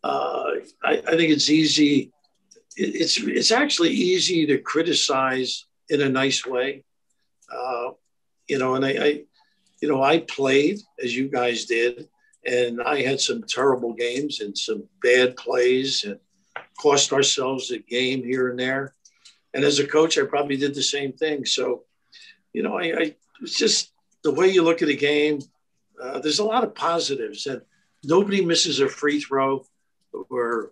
I think it's easy. It's actually easy to criticize in a nice way. And I played as you guys did. And I had some terrible games and some bad plays and cost ourselves a game here and there. And as a coach, I probably did the same thing. So, it's just the way you look at a game. There's a lot of positives, and nobody misses a free throw or,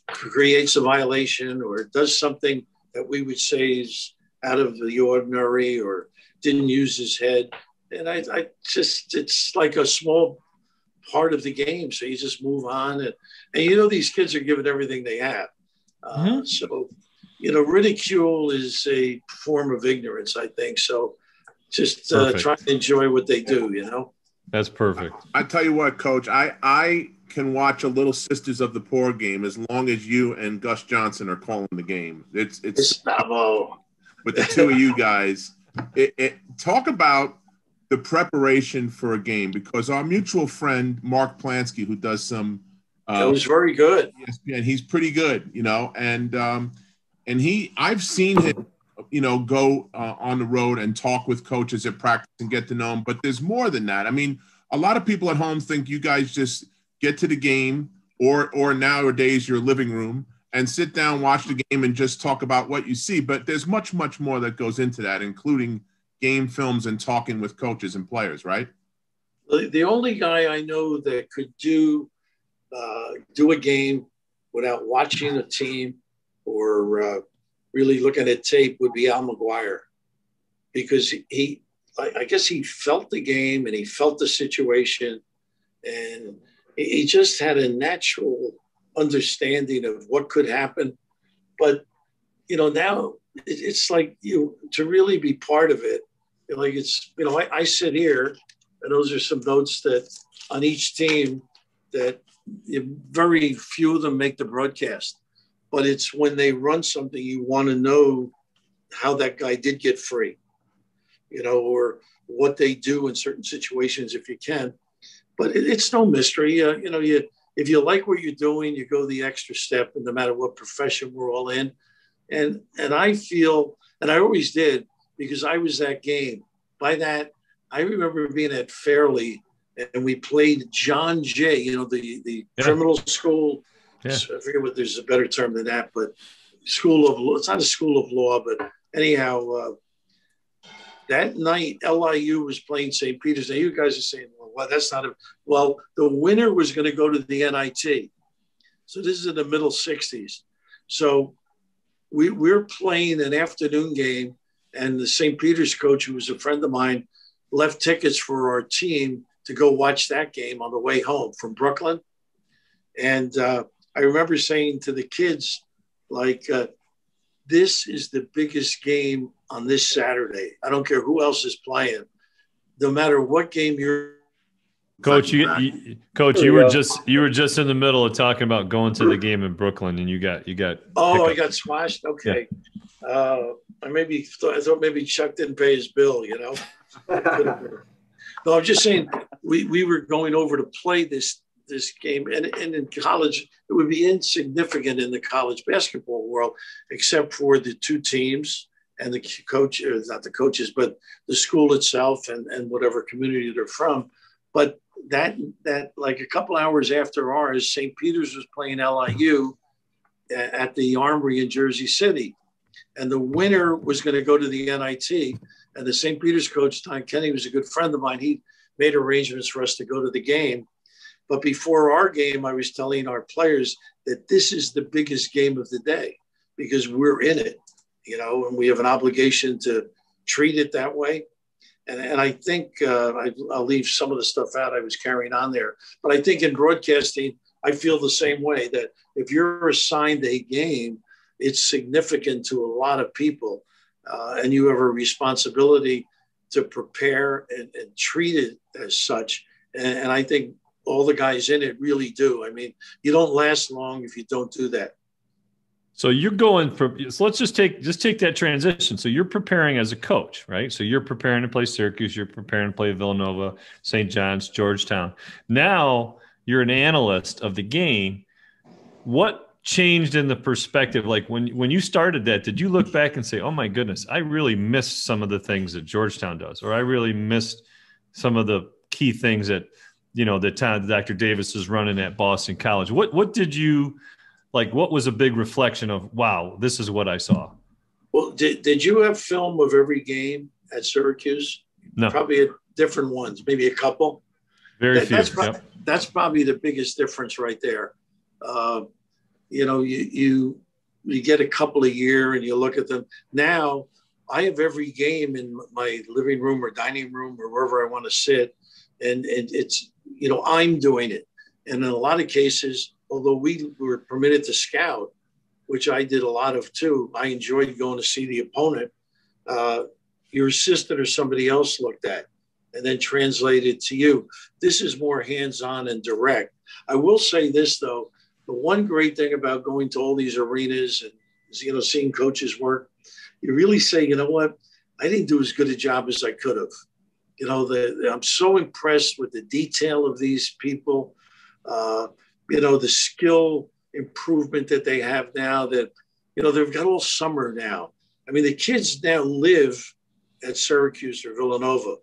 creates a violation or does something that we would say is out of the ordinary or didn't use his head. And it's like a small part of the game. So you just move on. And these kids are giving everything they have. So, ridicule is a form of ignorance, I think. So just try to enjoy what they do, That's perfect. I tell you what, Coach, I can watch a Little Sisters of the Poor game as long as you and Gus Johnson are calling the game. It's with the two of you guys. Talk about the preparation for a game, because our mutual friend Mark Plansky, who does some it was very good. ESPN, he's pretty good, and I've seen him, go on the road and talk with coaches at practice and get to know them. But there's more than that. I mean, a lot of people at home think you guys just get to the game or nowadays your living room and sit down, watch the game and just talk about what you see. But there's much, much more that goes into that, including game films and talking with coaches and players, right? The only guy I know that could do a game without watching a team or really looking at tape would be Al McGuire, because he I guess he felt the game and he felt the situation, and he just had a natural understanding of what could happen. But, now it's like to really be part of it. Like I sit here, and those are some notes that on each team that very few of them make the broadcast. But it's when they run something, you want to know how that guy did get free, or what they do in certain situations if you can. But it's no mystery. If you like what you're doing, you go the extra step, and no matter what profession we're all in. And I feel, and I always did, because I was that game. By that, I remember being at Fairleigh, and we played John Jay, the criminal school. Yeah. I forget what there's a better term than that, but school of law. It's not a school of law, but anyhow, that night LIU was playing St. Peter's. Now you guys are saying, well, that's not a. Well, the winner was going to go to the NIT. So this is in the middle 60s. So we're playing an afternoon game, and the St. Peter's coach, who was a friend of mine, left tickets for our team to go watch that game on the way home from Brooklyn. And I remember saying to the kids, like, this is the biggest game on this Saturday. I don't care who else is playing. No matter what game you're. Coach, you were just in the middle of talking about going to the game in Brooklyn, and you got. Oh, I got squashed. Okay, yeah. I thought maybe Chuck didn't pay his bill. No, I'm just saying we were going over to play this game, and in college it would be insignificant in the college basketball world, except for the two teams and the coach, or not the coaches, but the school itself and whatever community they're from. But that like a couple hours after ours, St. Peter's was playing LIU at the Armory in Jersey City. And the winner was going to go to the NIT. And the St. Peter's coach, Tom Kenny, was a good friend of mine. He made arrangements for us to go to the game. But before our game, I was telling our players that this is the biggest game of the day because we're in it, and we have an obligation to treat it that way. And I think I'll leave some of the stuff out I was carrying on there. But I think in broadcasting, I feel the same way, that if you're assigned a game, it's significant to a lot of people. And you have a responsibility to prepare and treat it as such. And I think all the guys in it really do. I mean, you don't last long if you don't do that. So you're going from, so let's just take that transition. So you're preparing as a coach, right? So you're preparing to play Syracuse, you're preparing to play Villanova, St. John's, Georgetown. Now you're an analyst of the game. What changed in the perspective? Like when you started that, did you look back and say, oh my goodness, I really missed some of the things that Georgetown does, or I really missed some of the key things that, that Dr. Davis is running at Boston College? What did you, what was a big reflection of, wow, this is what I saw? Well, did you have film of every game at Syracuse? No. Probably different ones, maybe a couple. Very few. That's probably the biggest difference right there. You get a couple a year and you look at them. Now I have every game in my living room or dining room or wherever I want to sit. And it's, I'm doing it. And in a lot of cases, although we were permitted to scout, which I did a lot of too, I enjoyed going to see the opponent. Your assistant or somebody else looked at and then translated to you. This is more hands-on and direct. I will say this, though. The one great thing about going to all these arenas and, seeing coaches work, you really say, you know what, I didn't do as good a job as I could have. I'm so impressed with the detail of these people, the skill improvement that they have now that, they've got all summer now. I mean, the kids now live at Syracuse or Villanova.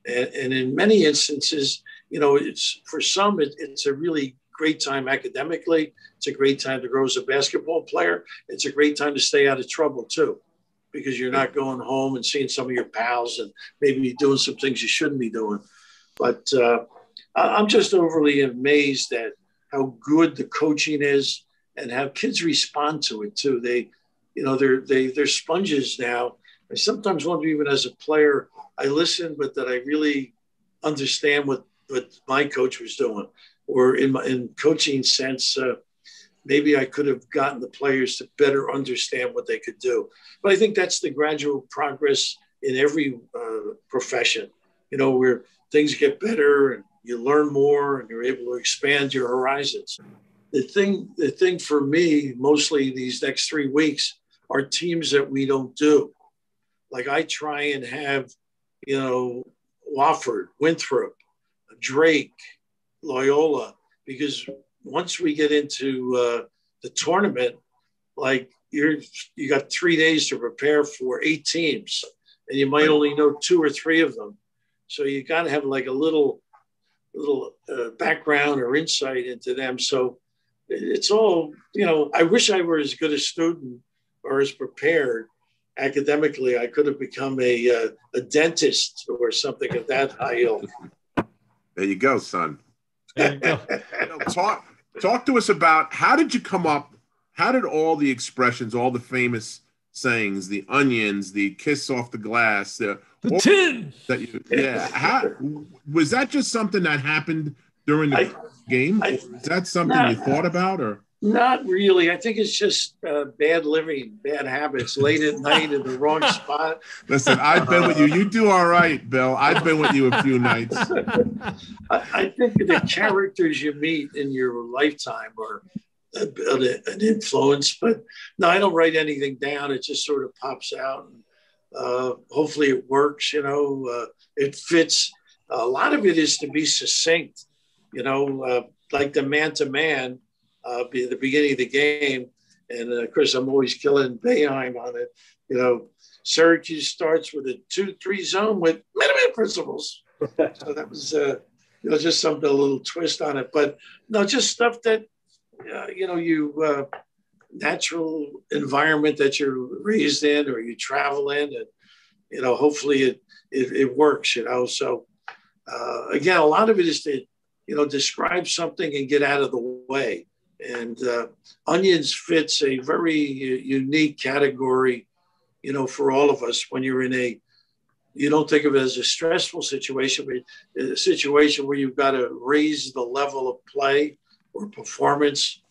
And in many instances, it's for some, it's a really great time academically. It's a great time to grow as a basketball player. It's a great time to stay out of trouble too, because you're not going home and seeing some of your pals and maybe doing some things you shouldn't be doing. But I'm just overly amazed at how good the coaching is and how kids respond to it too. They're sponges now. I sometimes wonder, even as a player, I listened, but that I really understand what my coach was doing, or in coaching sense, maybe I could have gotten the players to better understand what they could do. But I think that's the gradual progress in every profession, where things get better and you learn more and you're able to expand your horizons. The thing for me, mostly these next 3 weeks, are teams that we don't do. Like I try and have, Wofford, Winthrop, Drake, Loyola, because once we get into the tournament, like you got 3 days to prepare for 8 teams, and you might only know 2 or 3 of them. So you got to have like a little background or insight into them. So it's all, I wish I were as good a student or as prepared academically. I could have become a dentist or something of that high ilk. There you go, son. There you go. Talk to us about, how did you come up? How did all the expressions, all the famous sayings, the onions, the kiss off the glass, the tin, was that just something that happened during the game? Is that something you thought about, or? Not really. I think it's just bad living, bad habits, late at night in the wrong spot. Listen, I've been with you. You do all right, Bill. I've been with you a few nights. I think the characters you meet in your lifetime are an influence. But no, I don't write anything down. It just sort of pops out. And, hopefully it works, it fits. A lot of it is to be succinct, like the man-to-man. Be the beginning of the game, and of course I'm always killing Boeheim on it. Syracuse starts with a 2-3 zone with minimum principles. So that was just something, a little twist on it. But no, just stuff that natural environment that you're raised in or you travel in, and hopefully it works. So again, a lot of it is to describe something and get out of the way. And onions fits a very unique category, for all of us. When you're you don't think of it as a stressful situation, but a situation where you've got to raise the level of play or performance,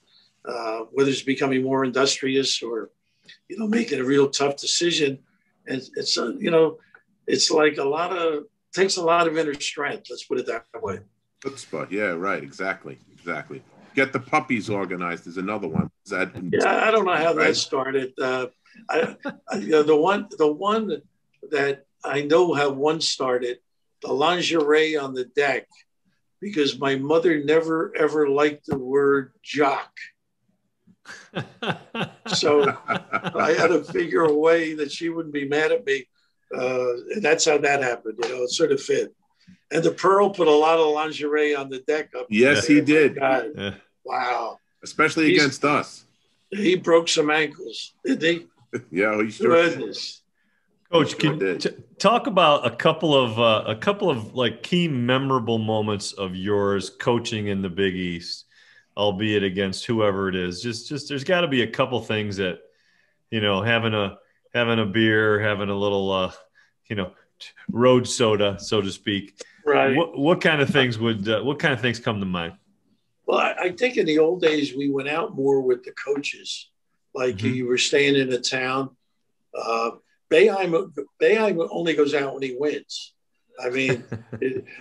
whether it's becoming more industrious or, making a real tough decision. And it's, it's like takes a lot of inner strength. Let's put it that way. Good spot. Yeah, right. Exactly. Get the puppies organized is another one. I don't know how that started. The one that I know how one started, the lingerie on the deck, because my mother never ever liked the word jock. So I had to figure a way that she wouldn't be mad at me. And that's how that happened. It sort of fit. And the Pearl put a lot of lingerie on the deck up. Yes, he did. Yeah. Wow. Especially against us. He broke some ankles, didn't he? Yeah, he sure did. Coach, can you talk about a couple of like key memorable moments of yours coaching in the Big East, albeit against whoever it is. Just there's got to be a couple things that, having a beer, having a little road soda, so to speak. Right. What kind of things come to mind? Well, I think in the old days we went out more with the coaches, like you were staying in a town. Boeheim only goes out when he wins. I mean,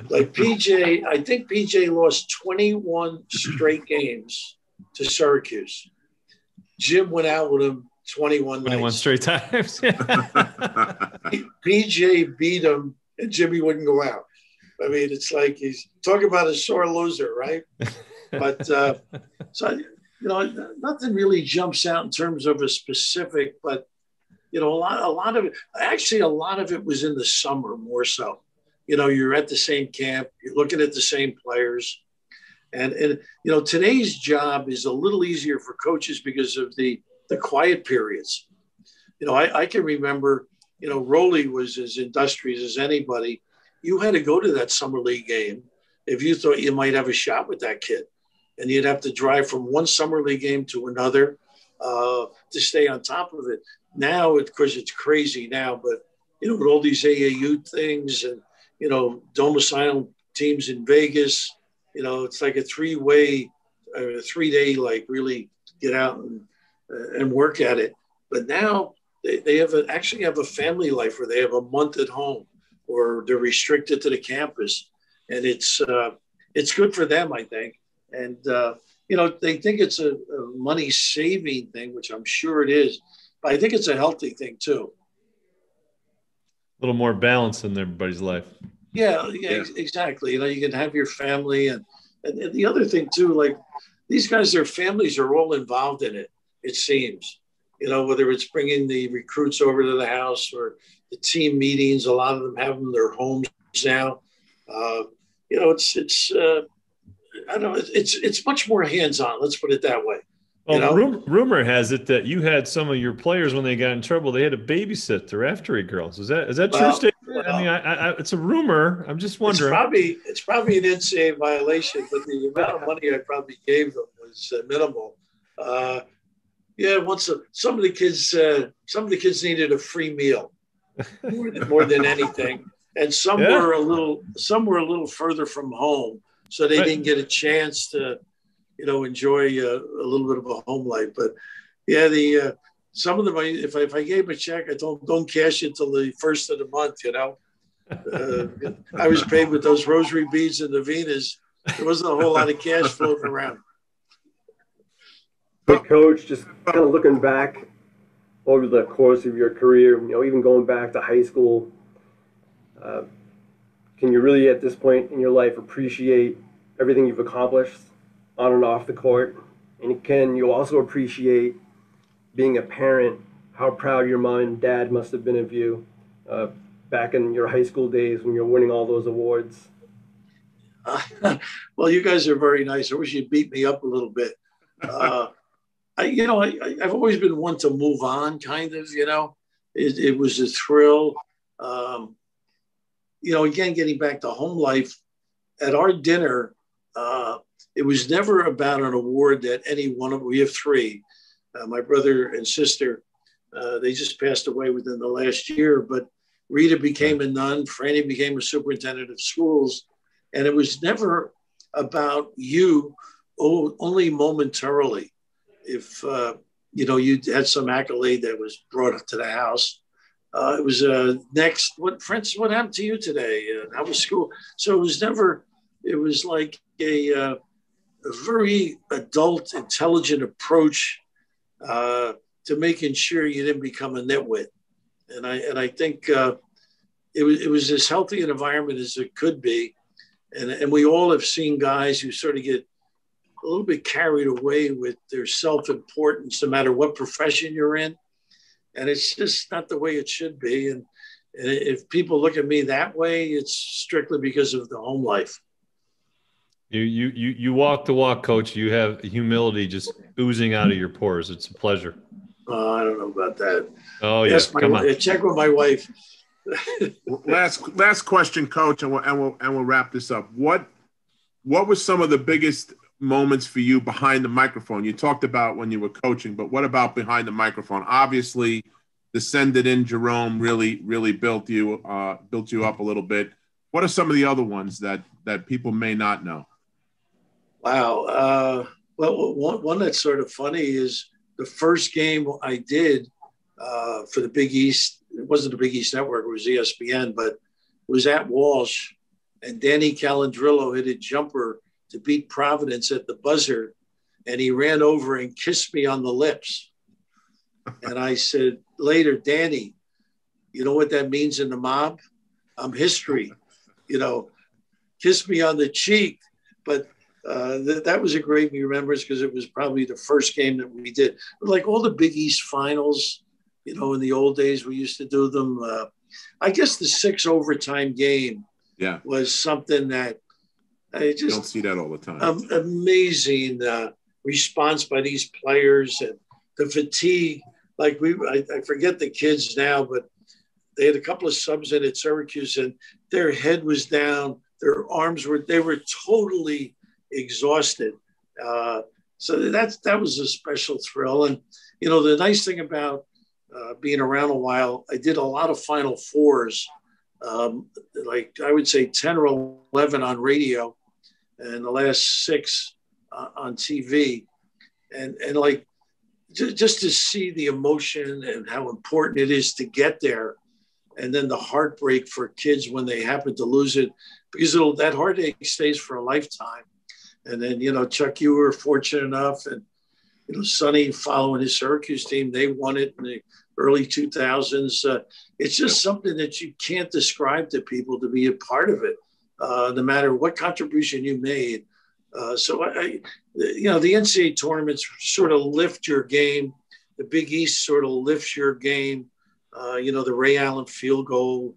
like PJ, I think PJ lost 21 straight games to Syracuse. Jim went out with him 21 nights. Straight times. PJ beat him and Jimmy wouldn't go out. I mean, it's like he's talking about a sore loser, right? But so, nothing really jumps out in terms of a specific, but, a lot of it was in the summer more so. You're at the same camp, you're looking at the same players. And today's job is a little easier for coaches because of the quiet periods. I can remember, Rowley was as industrious as anybody. You had to go to that summer league game if you thought you might have a shot with that kid. And you'd have to drive from one summer league game to another to stay on top of it. Now, of course, it's crazy now, but with all these AAU things and, domicile teams in Vegas, it's like a three-day, like really get out and work at it. But now they actually have a family life where they have a month at home or they're restricted to the campus. And it's good for them, I think. And, they think it's a money saving thing, which I'm sure it is, but I think it's a healthy thing too. A little more balance in everybody's life. Yeah, exactly. You can have your family and the other thing too, like these guys, their families are all involved in it. It seems, whether it's bringing the recruits over to the house or the team meetings, a lot of them have them in their homes now. I don't know. It's much more hands-on. Let's put it that way. Well, rumor has it that you had some of your players when they got in trouble, they had to babysit the Raftery girls. Is that true statement? I mean, it's a rumor. I'm just wondering. It's probably an NCAA violation, but the amount of money I probably gave them was minimal. Some of the kids needed a free meal more than anything, and some were a little further from home, so they didn't get a chance to enjoy a little bit of a home life. But some of them, if I gave them a check, I told them don't cash it till the first of the month. I was paid with those rosary beads and the Venus. There wasn't a whole lot of cash floating around. But Coach, just kind of looking back over the course of your career, even going back to high school, can you really at this point in your life appreciate everything you've accomplished on and off the court? And can you also appreciate being a parent, how proud your mom and dad must have been of you back in your high school days when you're winning all those awards? Well, you guys are very nice. I wish you'd beat me up a little bit. I've always been one to move on, kind of, it was a thrill. Again, getting back to home life, at our dinner, it was never about an award that we have three, my brother and sister, they just passed away within the last year, but Rita became a nun, Franny became a superintendent of schools, and it was never about you only momentarily. If, you had some accolade that was brought up to the house, it was next, what happened to you today? How was school? So it was like a very adult, intelligent approach to making sure you didn't become a nitwit. And I think it was as healthy an environment as it could be. And we all have seen guys who sort of get a little bit carried away with their self-importance, no matter what profession you're in. And it's just not the way it should be. And if people look at me that way, it's strictly because of the home life. You walk the walk, Coach. You have humility just oozing out of your pores. It's a pleasure. I don't know about that. Oh, yes. Come on. Check with my wife. Last question, Coach, and we'll wrap this up. What was some of the biggest moments for you behind the microphone? You talked about when you were coaching, but what about behind the microphone? Obviously, the senditinjerome really built you up a little bit. What are some of the other ones that people may not know? Wow. Well, one that's sort of funny is the first game I did for the Big East. It wasn't the Big East Network, it was ESPN, but it was at Walsh, and Danny Calandrillo hit a jumper to beat Providence at the buzzer, and he ran over and kissed me on the lips. And I said later, Danny, you know what that means in the mob? I'm history, kiss me on the cheek. But that was a great remembrance because it was probably the first game that we did. But like all the Big East finals, in the old days, we used to do them. I guess the 6 overtime game was something that I just don't see that all the time. Amazing response by these players and the fatigue. Like I forget the kids now, but they had a couple of subs in at Syracuse and their head was down. Their arms they were totally exhausted. So that was a special thrill. And, the nice thing about being around a while, I did a lot of Final Fours, like I would say 10 or 11 on radio, and the last 6 on TV, and like just to see the emotion and how important it is to get there, and then the heartbreak for kids when they happen to lose it, because that heartache stays for a lifetime. And then, you know, Chuck, you were fortunate enough, and, you know, Sonny, following his Syracuse team, they won it in the early 2000s. It's just something that you can't describe to people to be a part of it, no matter what contribution you made. So, you know, the NCAA tournaments sort of lift your game. The Big East sort of lifts your game. You know, the Ray Allen field goal.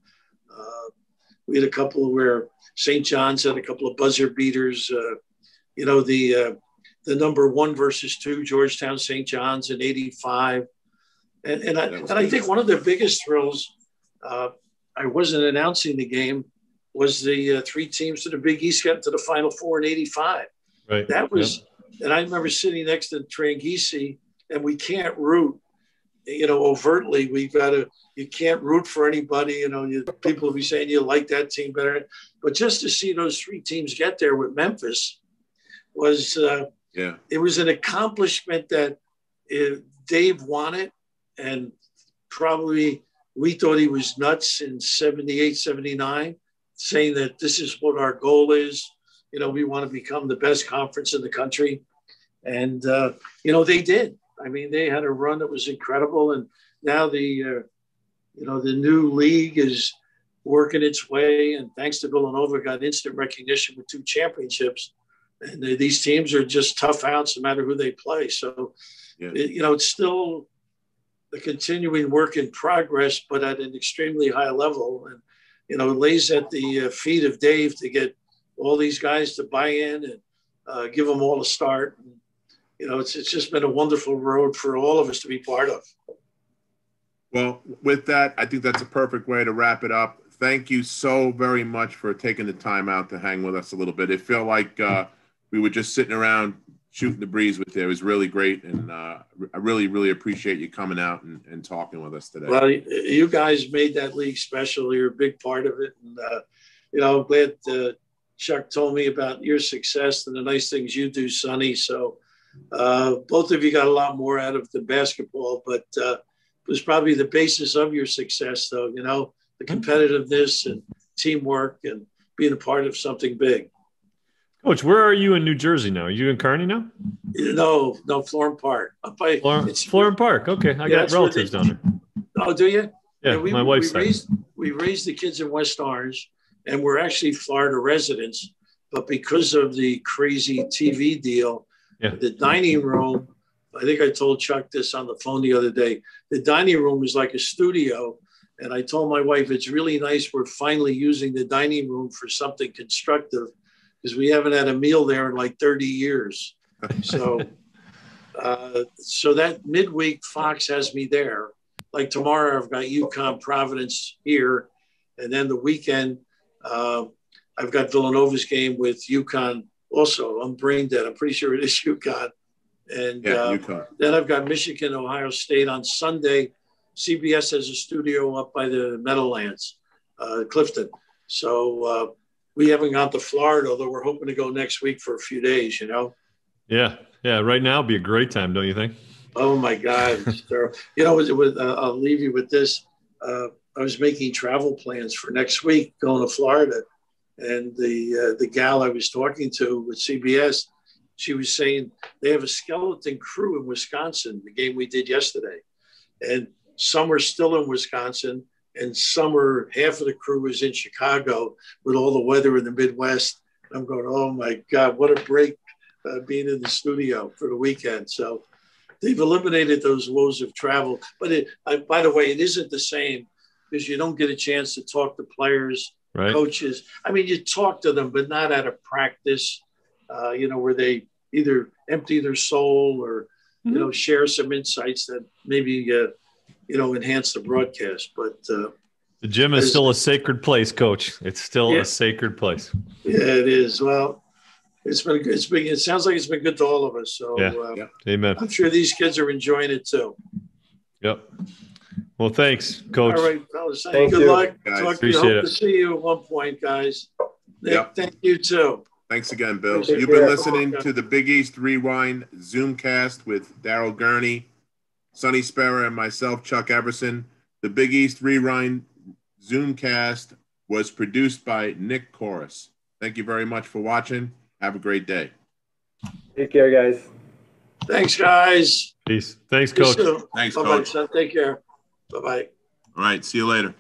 We had a couple where St. John's had a couple of buzzer beaters. You know, the number 1 versus 2, Georgetown, St. John's in '85. And I think one of the biggest thrills, I wasn't announcing the game, was the 3 teams to the Big East got to the Final Four in '85. Right. That was, and I remember sitting next to Tranghese, and we can't root, you know, overtly. You can't root for anybody. You know, people will be saying you like that team better. But just to see those 3 teams get there with Memphis was, it was an accomplishment that Dave wanted. And probably we thought he was nuts in '78, '79, saying that this is what our goal is. You know, we want to become the best conference in the country. And, you know, they did. I mean, they had a run that was incredible. And now you know, the new league is working its way. And thanks to Villanova, got instant recognition with 2 championships. And these teams are just tough outs no matter who they play. So, you know, it's still a continuing work in progress, but at an extremely high level. And, you know, it lays at the feet of Dave to get all these guys to buy in and give them all a start. And, you know, it's just been a wonderful road for all of us to be part of. Well, with that, I think that's a perfect way to wrap it up. Thank you so very much for taking the time out to hang with us a little bit. It felt like we were just sitting around shooting the breeze with you. It was really great, and I really, really appreciate you coming out and talking with us today. Well, you guys made that league special. You're a big part of it, and you know, I'm glad Chuck told me about your success and the nice things you do, Sonny. So both of you got a lot more out of the basketball, but it was probably the basis of your success, though. You know, the competitiveness and teamwork and being a part of something big. Coach, where are you in New Jersey now? Are you in Kearney now? No, Florham Park. Florham Park. Okay, I got relatives down there. Oh, do you? Yeah, my wife's side. We raised the kids in West Orange, and we're actually Florida residents. But because of the crazy TV deal, the dining room, I think I told Chuck this on the phone the other day, the dining room is like a studio. And I told my wife, it's really nice we're finally using the dining room for something constructive, because we haven't had a meal there in like 30 years. So so that midweek Fox has me there. Like tomorrow I've got UConn Providence here. And then the weekend I've got Villanova's game with UConn also. I'm brain dead. I'm pretty sure it is UConn. And UConn. Then I've got Michigan, Ohio State on Sunday. CBS has a studio up by the Meadowlands, Clifton. So we haven't gone to Florida, although we're hoping to go next week for a few days, you know? Yeah. Right now would be a great time, don't you think? Oh, my God. You know, I'll leave you with this. I was making travel plans for next week going to Florida. And the gal I was talking to with CBS, she was saying they have a skeleton crew in Wisconsin, the game we did yesterday. And some are still in Wisconsin, and half of the crew is in Chicago with all the weather in the Midwest. I'm going, oh my God, what a break being in the studio for the weekend. So they've eliminated those woes of travel. But by the way, it isn't the same, because you don't get a chance to talk to players, coaches. I mean, you talk to them, but not at a practice, you know, where they either empty their soul or, you know, share some insights that maybe, you know, enhance the broadcast. But the gym is still a sacred place, Coach. It's still a sacred place. Yeah, it is. Well, it's been good. It sounds like it's been good to all of us. So, Amen. I'm sure these kids are enjoying it too. Yep. Well, thanks, Coach. All right, fellas. Thank Good you. luck. Guys. Talk to you. Appreciate Hope it. to see you at one point, guys. Nick, Yep. thank you too. Thanks again, Bill. Take You've care. been listening to the Big East Rewind Zoomcast with Daryl Gurney, Sonny Spera, and myself, Chuck Everson. The Big East Rewind Zoomcast was produced by Nick Corus. Thank you very much for watching. Have a great day. Take care, guys. Thanks, guys. Peace. Thanks, See you Coach. soon. Thanks, Bye-bye, Coach. son. Take care. Bye-bye. All right. See you later.